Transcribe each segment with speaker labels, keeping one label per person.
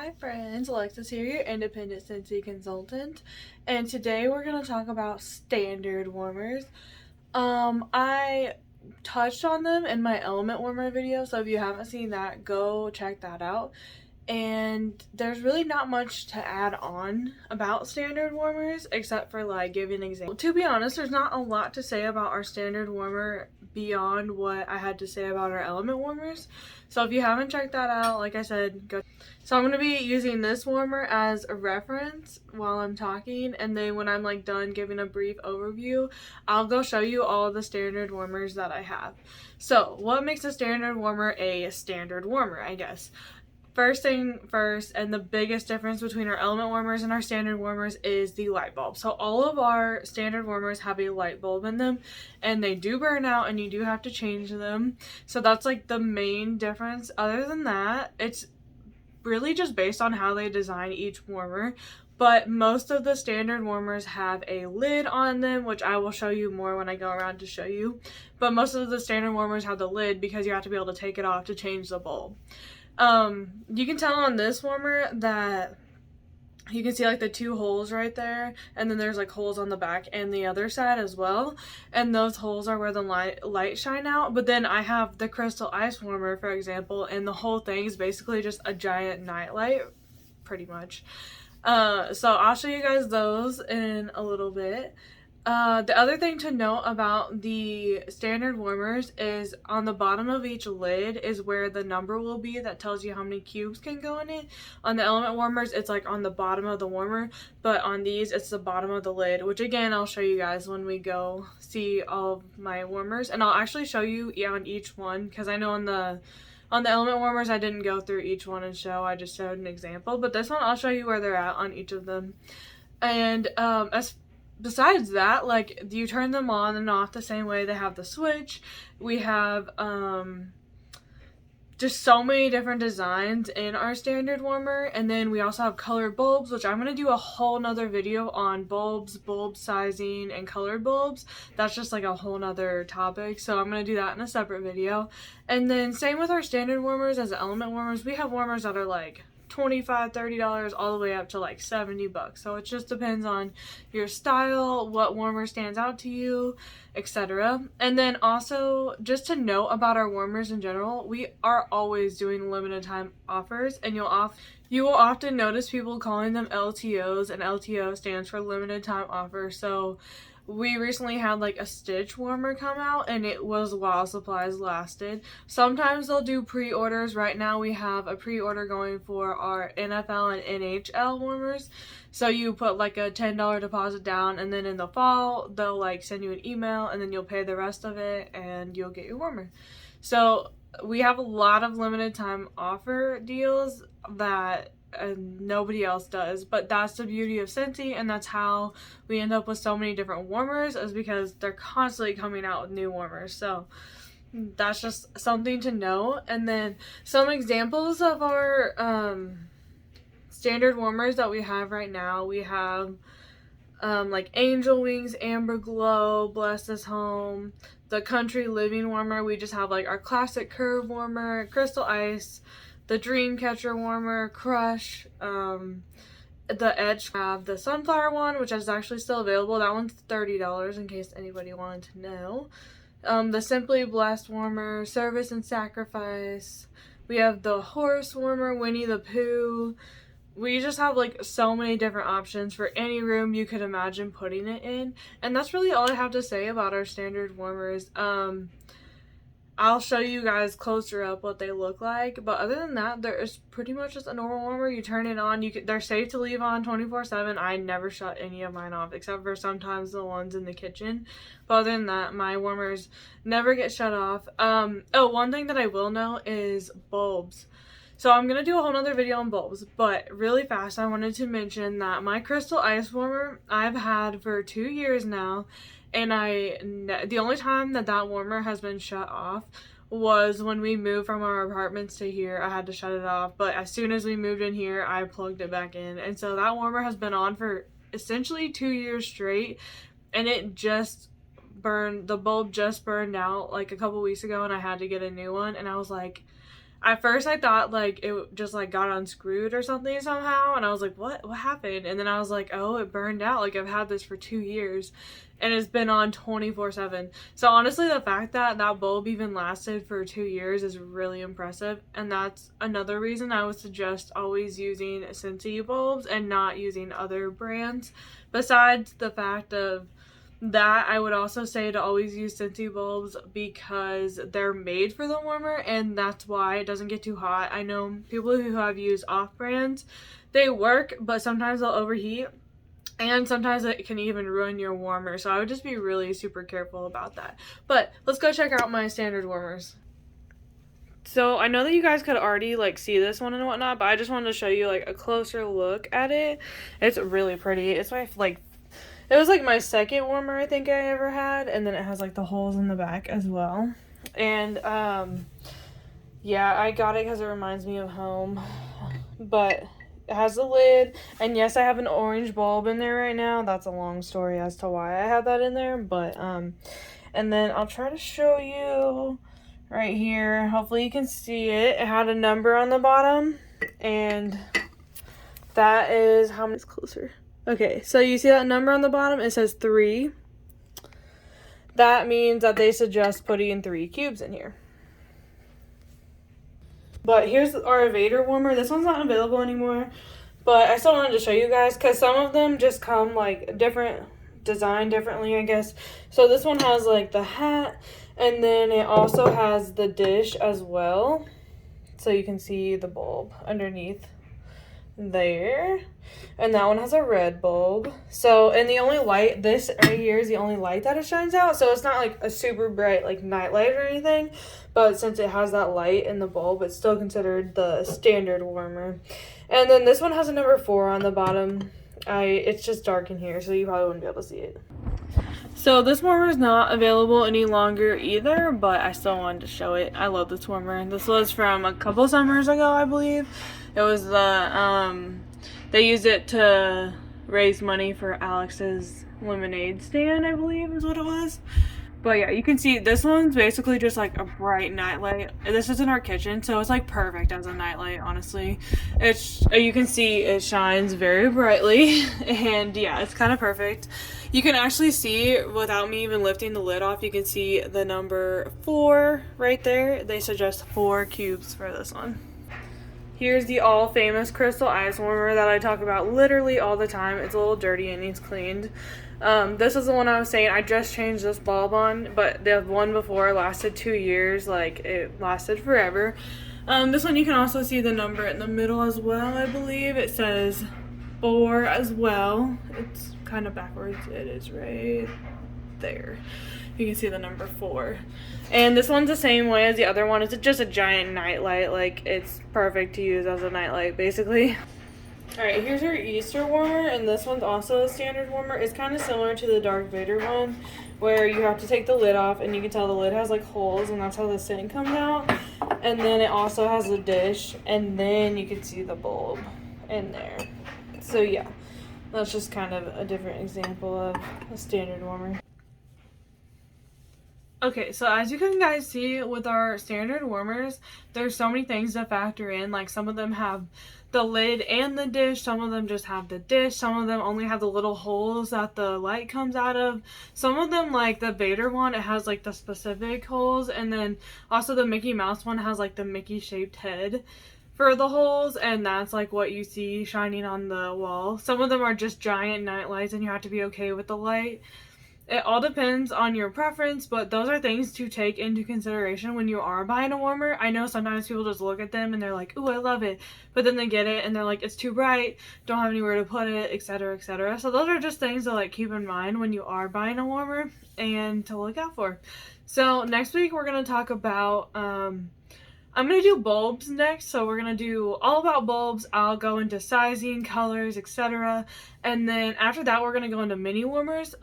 Speaker 1: Hi friends, Alexis here, your independent Scentsy consultant, and today we're going to talk about standard warmers. I touched on them in my element warmer video, so if you haven't seen that, go check that out. And there's really not much to add on about standard warmers except for like giving an example. To be honest, there's not a lot to say about our standard warmer beyond what I had to say about our element warmers. So if you haven't checked that out, like I said, go. So I'm going to be using this warmer as a reference while I'm talking, and then when I'm like done giving a brief overview, I'll go show you all the standard warmers that I have. So what makes a standard warmer a standard warmer, I guess? First thing first, and the biggest difference between our element warmers and our standard warmers is the light bulb. So all of our standard warmers have a light bulb in them, and they do burn out and you do have to change them. So that's like the main difference. Other than that, it's really just based on how they design each warmer. But most of the standard warmers have a lid on them, which I will show you more when I go around to show you. But most of the standard warmers have the lid because you have to be able to take it off to change the bulb. You can tell on this warmer that you can see like the two holes right there, and then there's like holes on the back and the other side as well, and those holes are where the light shine out. But then I have the crystal ice warmer, for example, and the whole thing is basically just a giant nightlight, pretty much. So I'll show you guys those in a little bit. The other thing to note about the standard warmers is on the bottom of each lid is where the number will be that tells you how many cubes can go in it. On the element warmers, it's like on the bottom of the warmer, but on these, it's the bottom of the lid, which again, I'll show you guys when we go see all of my warmers. And I'll actually show you on each one, because I know on the element warmers, I didn't go through each one and show, I just showed an example. But this one, I'll show you where they're at on each of them. And besides that, like, you turn them on and off the same way. They have the switch. We have just so many different designs in our standard warmer. And then we also have colored bulbs, which I'm going to do a whole nother video on bulbs, bulb sizing, and colored bulbs. That's just like a whole nother topic, so I'm going to do that in a separate video. And then same with our standard warmers as element warmers. We have warmers that are like $25, $30 all the way up to like $70. So it just depends on your style, what warmer stands out to you, etc. And then also, just to note about our warmers in general, we are always doing limited time offers, and you will often notice people calling them LTOs, and LTO stands for limited time offer. So we recently had like a Stitch warmer come out, and it was while supplies lasted. Sometimes they'll do pre-orders. Right now we have a pre-order going for our NFL and NHL warmers. So you put like a $10 deposit down, and then in the fall they'll like send you an email, and then you'll pay the rest of it and you'll get your warmer. So we have a lot of limited time offer deals that nobody else does, but that's the beauty of Scentsy, and that's how we end up with so many different warmers, is because they're constantly coming out with new warmers. So that's just something to know. And then some examples of our standard warmers that we have right now, we have like Angel Wings, Amber Glow, Bless This Home, the Country Living warmer. We just have like our classic curve warmer, Crystal Ice, the Dreamcatcher warmer, Crush, the Edge. We have the Sunflower one, which is actually still available. That one's $30 in case anybody wanted to know. The Simply Blessed warmer, Service and Sacrifice. We have the Horse warmer, Winnie the Pooh. We just have like so many different options for any room you could imagine putting it in. And that's really all I have to say about our standard warmers. I'll show you guys closer up what they look like, but other than that, there is pretty much just a normal warmer. You turn it on, they're safe to leave on 24/7. I never shut any of mine off, except for sometimes the ones in the kitchen. But other than that, my warmers never get shut off. One thing that I will know is bulbs. So I'm going to do a whole nother video on bulbs, but really fast, I wanted to mention that my Crystal Ice warmer I've had for 2 years now, and the only time that warmer has been shut off was when we moved from our apartments to here. I had to shut it off, but as soon as we moved in here, I plugged it back in. And so that warmer has been on for essentially 2 years straight, and it just burned, the bulb just burned out like a couple weeks ago, and I had to get a new one. And I was like, At first I thought like it just like got unscrewed or something somehow, and I was like, what happened? And then I was like, oh, it burned out. Like I've had this for 2 years and it's been on 24/7. So honestly, the fact that that bulb even lasted for 2 years is really impressive, and that's another reason I would suggest always using Scentsy bulbs and not using other brands. Besides the fact of that, I would also say to always use Scentsy bulbs because they're made for the warmer, and that's why it doesn't get too hot. I know people who have used off brands, they work, but sometimes they'll overheat, and sometimes it can even ruin your warmer. So I would just be really super careful about that. But let's go check out my standard warmers. So I know that you guys could already like see this one and whatnot, but I just wanted to show you like a closer look at it. It's really pretty. It's my like, it was like my second warmer I think I ever had, and then it has like the holes in the back as well. And yeah, I got it because it reminds me of home. But it has the lid, and yes, I have an orange bulb in there right now. That's a long story as to why I have that in there, but and then I'll try to show you right here. Hopefully you can see it. It had a number on the bottom, and that is how many closer. Okay, so you see that number on the bottom? It says 3. That means that they suggest putting 3 cubes in here. But here's our Vader warmer. This one's not available anymore, but I still wanted to show you guys because some of them just come like different, designed differently, I guess. So this one has like the hat, and then it also has the dish as well. So you can see the bulb underneath there, and that one has a red bulb. So, and the only light, this right here is the only light that it shines out, so it's not like a super bright like night light or anything, but since it has that light in the bulb, it's still considered the standard warmer. And then this one has a number 4 on the bottom. It's just dark in here, so you probably wouldn't be able to see it. So this warmer is not available any longer either, but I still wanted to show it. I love this warmer. This was from a couple summers ago, I believe. It was the, they used it to raise money for Alex's lemonade stand, I believe is what it was. But yeah, you can see this one's basically just like a bright nightlight. This is in our kitchen, so it's like perfect as a nightlight, honestly. It's, you can see it shines very brightly, and yeah, it's kind of perfect. You can actually see, without me even lifting the lid off, you can see the number 4 right there. They suggest 4 cubes for this one. Here's the all famous crystal ice warmer that I talk about literally all the time. It's a little dirty and needs cleaned. This is the one I was saying I just changed this bulb on, but the one before lasted 2 years. Like, it lasted forever. This one you can also see the number in the middle as well, I believe. It says 4 as well. It's kind of backwards. It is right there. You can see the number 4. And this one's the same way as the other one. It's just a giant nightlight. Like, it's perfect to use as a nightlight, basically. Alright, here's your Easter warmer, and this one's also a standard warmer. It's kind of similar to the Darth Vader one, where you have to take the lid off, and you can tell the lid has like holes, and that's how the scent comes out. And then it also has a dish, and then you can see the bulb in there. So yeah, that's just kind of a different example of a standard warmer. Okay, so as you can guys see with our standard warmers, there's so many things to factor in. Like, some of them have the lid and the dish, some of them just have the dish, some of them only have the little holes that the light comes out of. Some of them, like the Vader one, it has like the specific holes, and then also the Mickey Mouse one has like the Mickey shaped head for the holes, and that's like what you see shining on the wall. Some of them are just giant night lights, and you have to be okay with the light. It all depends on your preference, but those are things to take into consideration when you are buying a warmer. I know sometimes people just look at them and they're like, ooh, I love it. But then they get it and they're like, it's too bright, don't have anywhere to put it, etc., etc. So those are just things to like keep in mind when you are buying a warmer and to look out for. So next week we're going to talk about, I'm going to do bulbs next. So we're going to do all about bulbs. I'll go into sizing, colors, etc. And then after that we're going to go into mini warmers.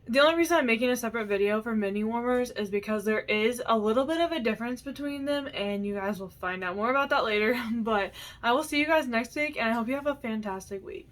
Speaker 1: The only reason I'm making a separate video for mini warmers is because there is a little bit of a difference between them, and you guys will find out more about that later. But I will see you guys next week, and I hope you have a fantastic week.